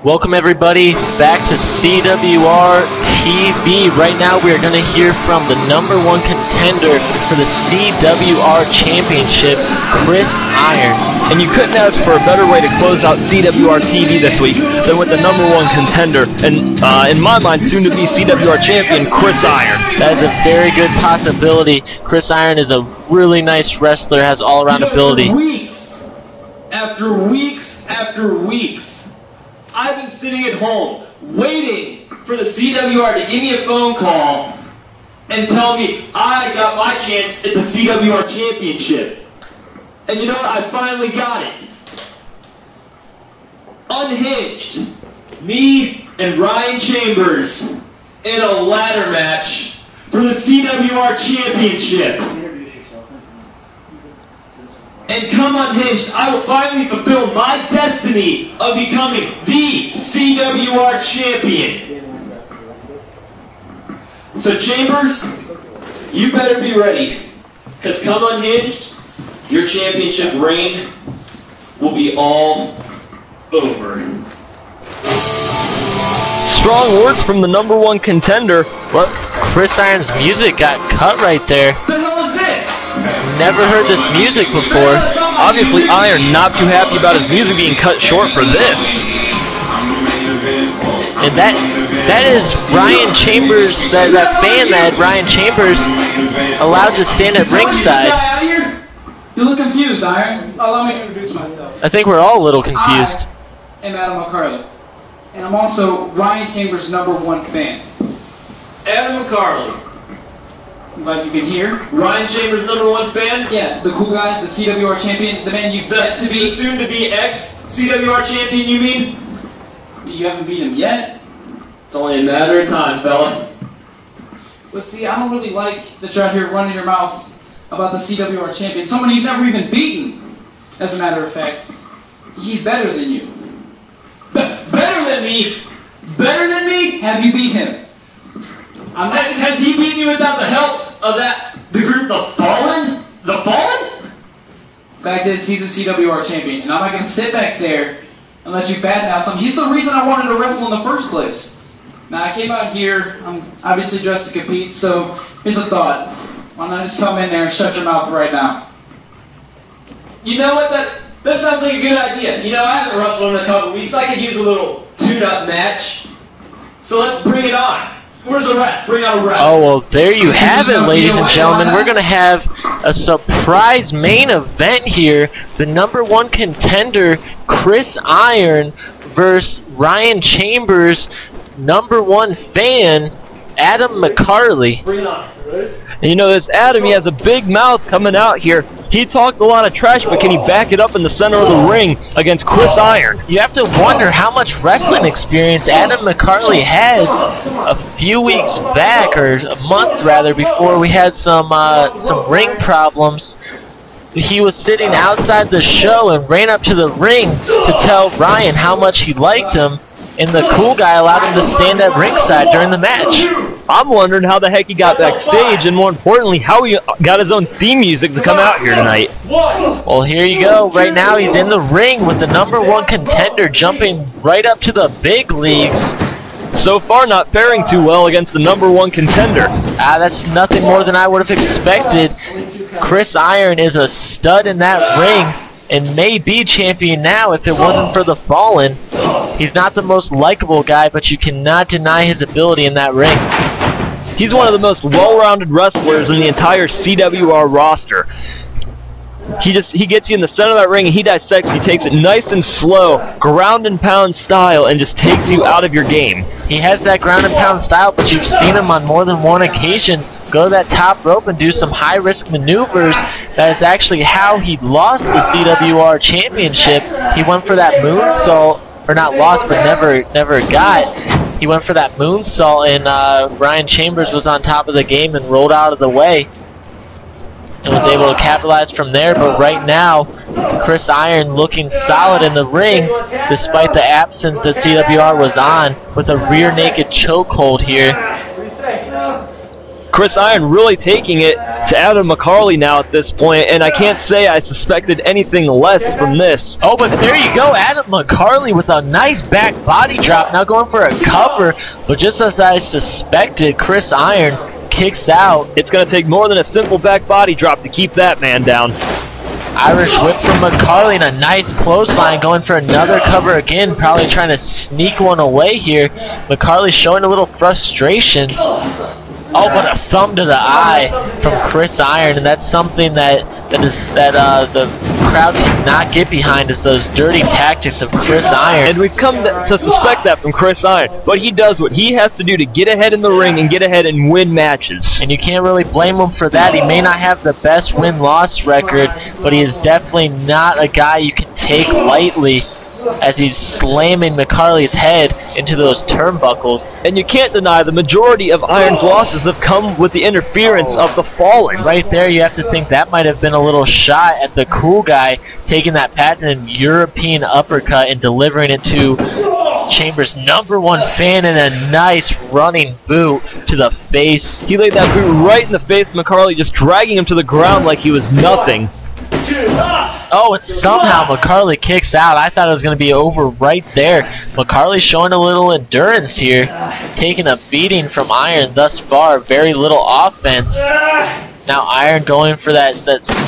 Welcome everybody back to CWR TV. Right now we are going to hear from the #1 contender for the CWR Championship, Chris Iron. And you couldn't ask for a better way to close out CWR TV this week than with the #1 contender, and in my mind, soon to be CWR champion, Chris Iron. That is a very good possibility. Chris Iron is a really nice wrestler, has all-around ability. Weeks after weeks after weeks, I've been sitting at home waiting for the CWR to give me a phone call and tell me I got my chance at the CWR Championship. And you know what? I finally got it. Unhinged. Me and Ryan Chambers in a ladder match for the CWR Championship. And come Unhinged, I will finally fulfill my destiny of becoming the CWR champion. So Chambers, you better be ready, because come Unhinged, your championship reign will be all over. Strong words from the #1 contender. What? Chris Iron's music got cut right there. The hell is this? Never heard this music before. Obviously, Iron not too happy about his music being cut short for this. And that is Ryan Chambers, that fan that Ryan Chambers allowed to stand at ringside. You look confused, Iron. Allow me to introduce myself. I think we're all a little confused. I am Adam McCarley, and I'm also Ryan Chambers' #1 fan. Adam McCarley. I'm glad you can hear. Ryan Chambers' #1 fan? Yeah, the cool guy, the CWR champion, the man you've yet to be. The soon-to-be ex-CWR champion, you mean? You haven't beat him yet. It's only a matter of time, fella. But see, I don't really like that you're out here running your mouth about the CWR champion, someone you've never even beaten. As a matter of fact, he's better than you. Better than me? Better than me? Have you beat him? Has he beaten you without the help of the group, the Fallen? The Fallen? Fact is, he's a CWR champion, and I'm not going to sit back there and let you badmouth something. He's the reason I wanted to wrestle in the first place. Now, I came out here, I'm obviously dressed to compete, so here's a thought. Why don't I just come in there and shut your mouth right now? You know what? That sounds like a good idea. You know, I haven't wrestled in a couple weeks. I could use a little tune-up match. So let's bring it on. Where's the ref? Bring out a ref. Oh, well, there you have it, ladies and gentlemen. We're going to have a surprise main event here. The #1 contender, Chris Iron, versus Ryan Chambers' #1 fan, Adam McCarley. Bring it on. Ready? And you know, this Adam, he has a big mouth coming out here. He talked a lot of trash, but can he back it up in the center of the ring against Chris Iron? You have to wonder how much wrestling experience Adam McCarley has. A few weeks back, or a month rather, before we had some ring problems, he was sitting outside the show and ran up to the ring to tell Ryan how much he liked him, and the cool guy allowed him to stand at ringside during the match. I'm wondering how the heck he got backstage, and more importantly, how he got his own theme music to come out here tonight. Well, here you go. Right now, he's in the ring with the #1 contender, jumping right up to the big leagues. So far, not faring too well against the #1 contender. That's nothing more than I would have expected. Chris Iron is a stud in that ring, and may be champion now if it wasn't for the Fallen. He's not the most likable guy, but you cannot deny his ability in that ring. He's one of the most well-rounded wrestlers in the entire CWR roster. He gets you in the center of that ring, and he dissects. He takes it nice and slow, ground and pound style, and just takes you out of your game. He has that ground and pound style, but you've seen him on more than one occasion go to that top rope and do some high-risk maneuvers. That is actually how he lost the CWR Championship. He went for that moonsault, or not lost, but never got. He went for that moonsault, and Ryan Chambers was on top of the game and rolled out of the way and was able to capitalize from there. But right now, Chris Iron looking solid in the ring despite the absence that CWR was on, with a rear naked chokehold here. Chris Iron really taking it to Adam McCarley now at this point, and I can't say I suspected anything less from this. Oh, but there you go, Adam McCarley with a nice back body drop, now going for a cover, but just as I suspected, Chris Iron kicks out. It's going to take more than a simple back body drop to keep that man down. Irish whip from McCarley and a nice clothesline, going for another cover again, probably trying to sneak one away here. McCarley showing a little frustration. Oh, but a thumb to the eye from Chris Iron, and that's something that the crowd cannot get behind, is those dirty tactics of Chris Iron. And we've come to suspect that from Chris Iron, but he does what he has to do to get ahead in the ring and get ahead and win matches. And you can't really blame him for that. He may not have the best win-loss record, but he is definitely not a guy you can take lightly, as he's slamming McCarley's head into those turnbuckles. And you can't deny the majority of Iron's losses have come with the interference of the Fallen. Right there, you have to think that might have been a little shot at the cool guy, taking that patented European uppercut and delivering it to Chambers' #1 fan, and a nice running boot to the face. He laid that boot right in the face of McCarley, just dragging him to the ground like he was nothing. Oh, and somehow McCarley kicks out. I thought it was going to be over right there. McCarley showing a little endurance here, taking a beating from Iron thus far. Very little offense. Now Iron going for that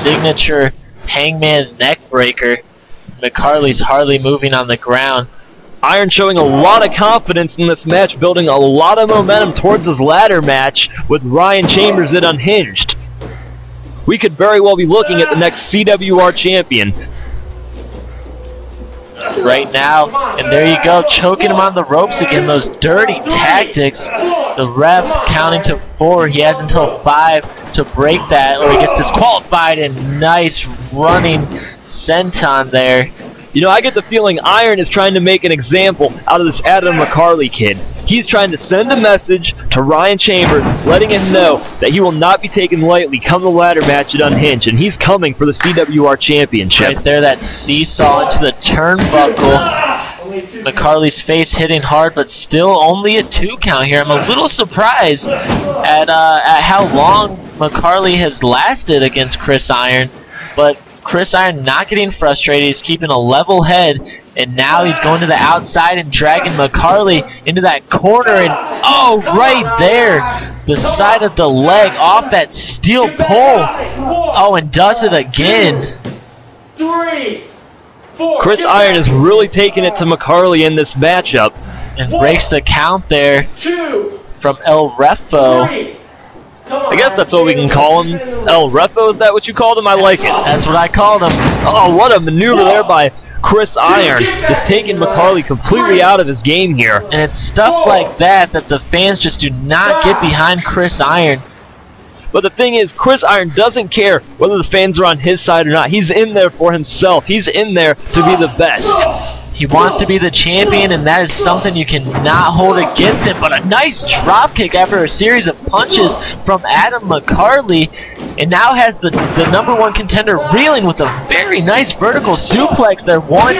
signature hangman neck breaker. McCarley's hardly moving on the ground. Iron showing a lot of confidence in this match, building a lot of momentum towards his ladder match with Ryan Chambers at Unhinged. We could very well be looking at the next CWR champion right now. And there you go, choking him on the ropes again, those dirty tactics. The ref counting to 4. He has until 5 to break that, or he gets disqualified. And nice running senton there. You know, I get the feeling Iron is trying to make an example out of this Adam McCarley kid. He's trying to send a message to Ryan Chambers, letting him know that he will not be taken lightly come the ladder match at Unhinged, and he's coming for the CWR Championship. Right there, that seesaw into the turnbuckle. McCarley's face hitting hard, but still only a 2 count here. I'm a little surprised at how long McCarley has lasted against Chris Iron, but Chris Iron not getting frustrated. He's keeping a level head, and now he's going to the outside and dragging McCarley into that corner, and oh, right there, the side of the leg off that steel pole. Oh, and does it again. 3, 4. Chris Iron is really taking it to McCarley in this matchup. And breaks the count there 2 from El Refo. 3. I guess that's what we can call him. El Refo, is that what you called him? I like it. That's what I called him. Oh, what a maneuver there by Chris Iron, just taking McCarley completely out of his game here. And it's stuff like that the fans just do not get behind Chris Iron. But the thing is, Chris Iron doesn't care whether the fans are on his side or not. He's in there for himself. He's in there to be the best. He wants to be the champion, and that is something you cannot hold against him. But a nice dropkick after a series of punches from Adam McCarley, and now has the #1 contender reeling with a very nice vertical suplex there. 1,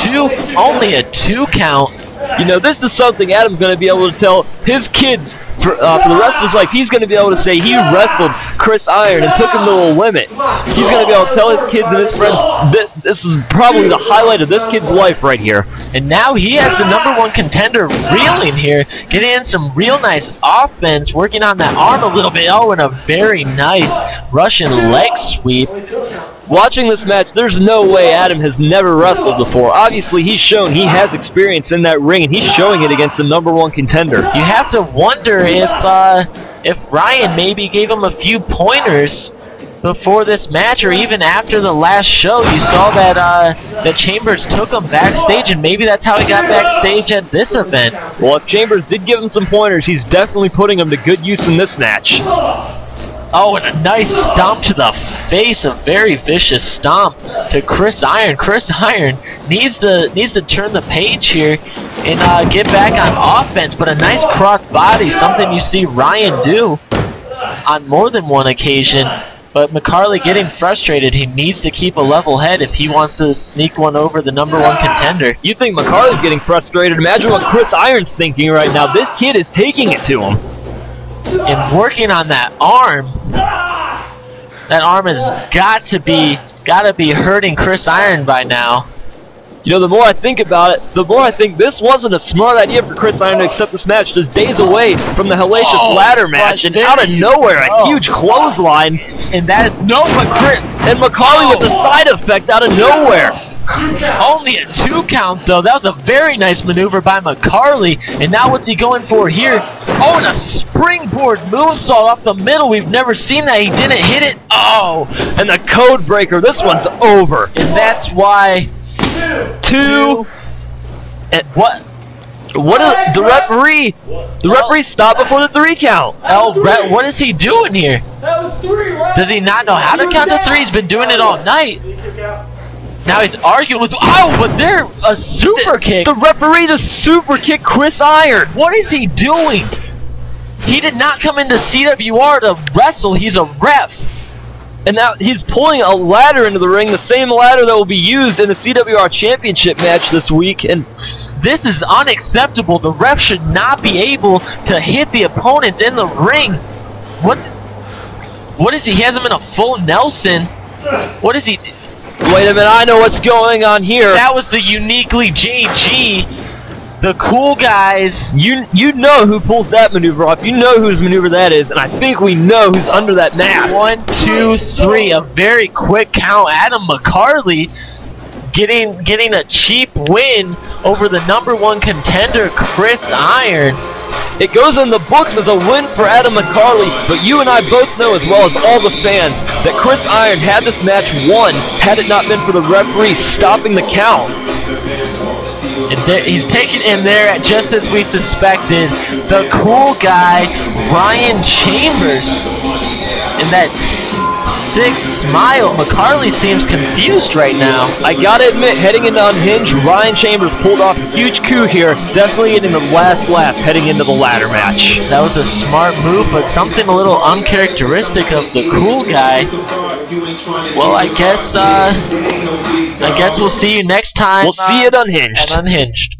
2, only a 2 count. You know, this is something Adam's going to be able to tell his kids for the rest of his life. He's going to be able to say he wrestled Chris Iron and took him to a limit. He's going to be able to tell his kids and his friends this is probably the highlight of this kid's life right here. And now he has the #1 contender reeling here, getting in some real nice offense, working on that arm a little bit. Oh, and a very nice Russian leg sweep. Watching this match, there's no way Adam has never wrestled before. Obviously, he's shown he has experience in that ring, and he's showing it against the #1 contender. You have to wonder if Ryan maybe gave him a few pointers before this match, or even after the last show. You saw that Chambers took him backstage, and maybe that's how he got backstage at this event. Well, if Chambers did give him some pointers, he's definitely putting him to good use in this match. Oh, and a nice stomp to the face, a very vicious stomp to Chris Iron. Chris Iron needs to turn the page here and get back on offense, but a nice cross body, something you see Ryan do on more than one occasion. But McCarley getting frustrated. He needs to keep a level head if he wants to sneak one over the #1 contender. You think McCarley's getting frustrated? Imagine what Chris Iron's thinking right now. This kid is taking it to him. And working on that arm. That arm has gotta be hurting Chris Iron by now. You know, the more I think about it, the more I think this wasn't a smart idea for Chris Iron to accept this match just days away from the hellacious ladder match, and out of nowhere, a huge clothesline. And that is and McCarley with the side effect out of nowhere. Only a 2 count though. That was a very nice maneuver by McCarley. And now what's he going for here? Oh, and a springboard moonsault off the middle. We've never seen that. He didn't hit it. Oh, and the code breaker. This one's over. And that's why 2. And what is the referee? The referee stopped before the 3 count. What is he doing here? That was 3, right? Does he not know how to count to 3? He's been doing it all night. Now he's arguing with, but they're a super kick. The referee just super kicked Chris Iron. What is he doing? He did not come into CWR to wrestle. He's a ref. And now he's pulling a ladder into the ring, the same ladder that will be used in the CWR Championship match this week. And this is unacceptable. The ref should not be able to hit the opponents in the ring. What is he? He has him in a full Nelson. What is he? Wait a minute, I know what's going on here. That was the uniquely JG. The cool guys. You know who pulls that maneuver off. You know whose maneuver that is, and I think we know who's under that mask. 1, 2, 3. A very quick count. Adam McCarley getting a cheap win over the #1 contender, Chris Iron. It goes in the books as a win for Adam McCarley, but you and I both know, as well as all the fans, that Chris Iron had this match won had it not been for the referee stopping the count. He's taken in there, just as we suspected, the cool guy, Ryan Chambers. And that 6 smile. McCarley seems confused right now. I gotta admit, heading into Unhinge, Ryan Chambers pulled off a huge coup here, definitely getting the last laugh heading into the ladder match. That was a smart move, but something a little uncharacteristic of the cool guy. Well, I guess we'll see you next time. We'll see you at Unhinged. At Unhinged.